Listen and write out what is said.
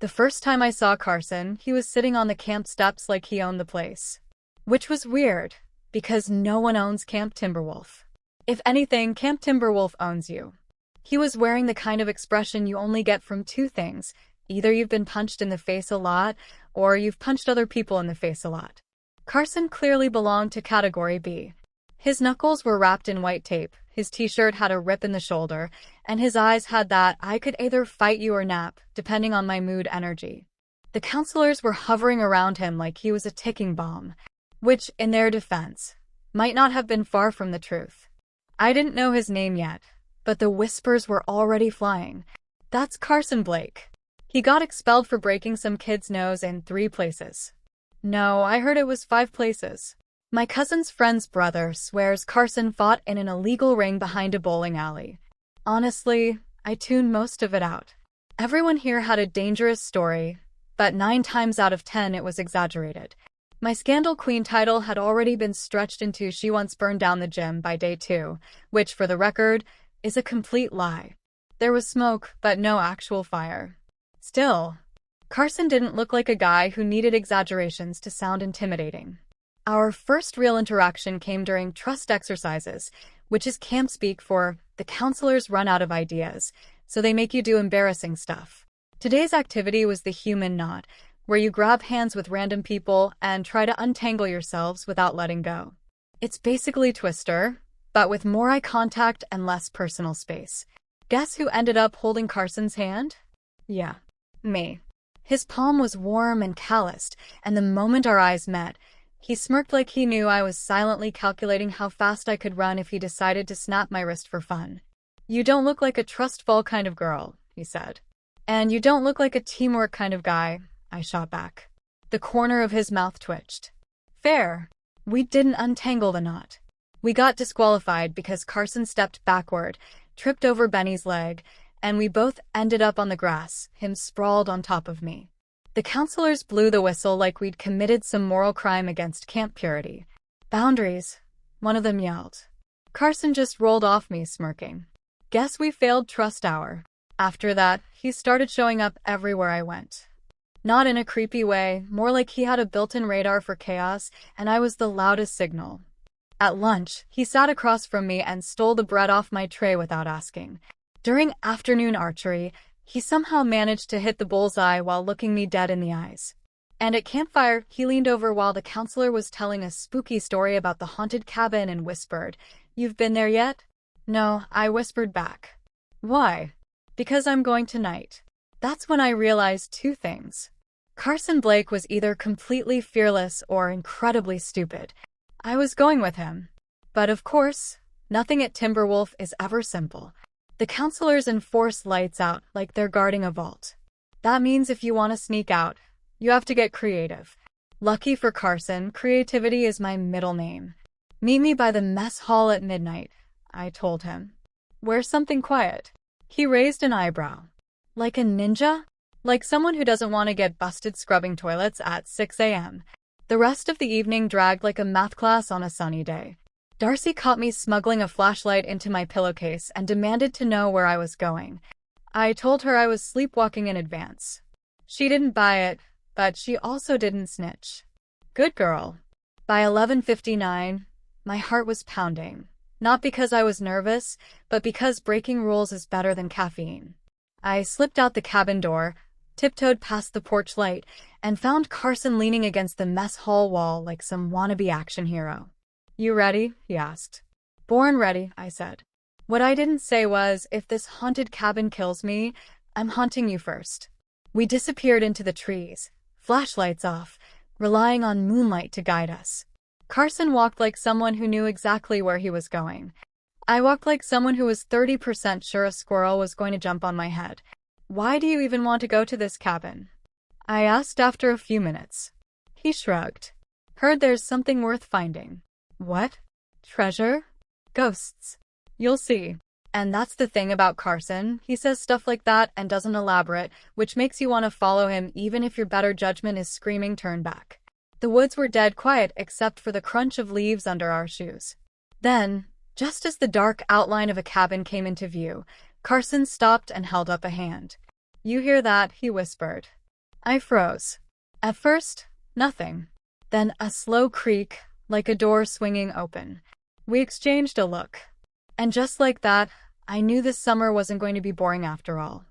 The first time I saw Carson, he was sitting on the camp steps like he owned the place. Which was weird, because no one owns Camp Timberwolf. If anything, Camp Timberwolf owns you. He was wearing the kind of expression you only get from two things. Either you've been punched in the face a lot, or you've punched other people in the face a lot. Carson clearly belonged to Category B. His knuckles were wrapped in white tape, his t-shirt had a rip in the shoulder, and his eyes had that "I could either fight you or nap, depending on my mood" energy. The counselors were hovering around him like he was a ticking bomb, which, in their defense, might not have been far from the truth. I didn't know his name yet, but the whispers were already flying. That's Carson Blake. He got expelled for breaking some kid's nose in 3 places. No, I heard it was 5 places. My cousin's friend's brother swears Carson fought in an illegal ring behind a bowling alley. Honestly, I tuned most of it out. Everyone here had a dangerous story, but 9 times out of 10 it was exaggerated. My Scandal Queen title had already been stretched into "She once burned down the gym" by day 2, which, for the record, is a complete lie. There was smoke, but no actual fire. Still, Carson didn't look like a guy who needed exaggerations to sound intimidating. Our first real interaction came during trust exercises, which is camp speak for the counselors run out of ideas, so they make you do embarrassing stuff. Today's activity was the human knot, where you grab hands with random people and try to untangle yourselves without letting go. It's basically Twister, but with more eye contact and less personal space. Guess who ended up holding Carson's hand? Yeah, me. His palm was warm and calloused, and the moment our eyes met, he smirked like he knew I was silently calculating how fast I could run if he decided to snap my wrist for fun. "You don't look like a trust fall kind of girl," he said. "And you don't look like a teamwork kind of guy," I shot back. The corner of his mouth twitched. Fair. We didn't untangle the knot. We got disqualified because Carson stepped backward, tripped over Benny's leg, and we both ended up on the grass, him sprawled on top of me. The counselors blew the whistle like we'd committed some moral crime against camp purity. "Boundaries," one of them yelled. Carson just rolled off me, smirking. Guess we failed trust hour. After that, he started showing up everywhere I went. Not in a creepy way, more like he had a built-in radar for chaos, and I was the loudest signal. At lunch, he sat across from me and stole the bread off my tray without asking. During afternoon archery, he somehow managed to hit the bullseye while looking me dead in the eyes. And at campfire, he leaned over while the counselor was telling a spooky story about the haunted cabin and whispered, "You've been there yet?" No, I whispered back. "Why?" "Because I'm going tonight." That's when I realized 2 things. Carson Blake was either completely fearless or incredibly stupid. I was going with him. But of course, nothing at Timberwolf is ever simple. The counselors enforce lights out like they're guarding a vault. That means if you want to sneak out, you have to get creative. Lucky for Carson, creativity is my middle name. "Meet me by the mess hall at midnight," I told him. "Wear something quiet." He raised an eyebrow. "Like a ninja? Like someone who doesn't want to get busted scrubbing toilets at 6 a.m. The rest of the evening dragged like a math class on a sunny day. Darcy caught me smuggling a flashlight into my pillowcase and demanded to know where I was going. I told her I was sleepwalking in advance. She didn't buy it, but she also didn't snitch. Good girl. By 11:59, my heart was pounding. Not because I was nervous, but because breaking rules is better than caffeine. I slipped out the cabin door, tiptoed past the porch light, and found Carson leaning against the mess hall wall like some wannabe action hero. "You ready?" he asked. "Born ready," I said. What I didn't say was, if this haunted cabin kills me, I'm haunting you first. We disappeared into the trees, flashlights off, relying on moonlight to guide us. Carson walked like someone who knew exactly where he was going. I walked like someone who was 30% sure a squirrel was going to jump on my head. "Why do you even want to go to this cabin?" I asked after a few minutes. He shrugged. "Heard there's something worth finding." "What? Treasure? Ghosts? You'll see." And that's the thing about Carson. He says stuff like that and doesn't elaborate, which makes you want to follow him even if your better judgment is screaming turn back. The woods were dead quiet except for the crunch of leaves under our shoes. Then, just as the dark outline of a cabin came into view, Carson stopped and held up a hand. "You hear that?" he whispered. I froze. At first, nothing. Then a slow creak, like a door swinging open. We exchanged a look. And just like that, I knew this summer wasn't going to be boring after all.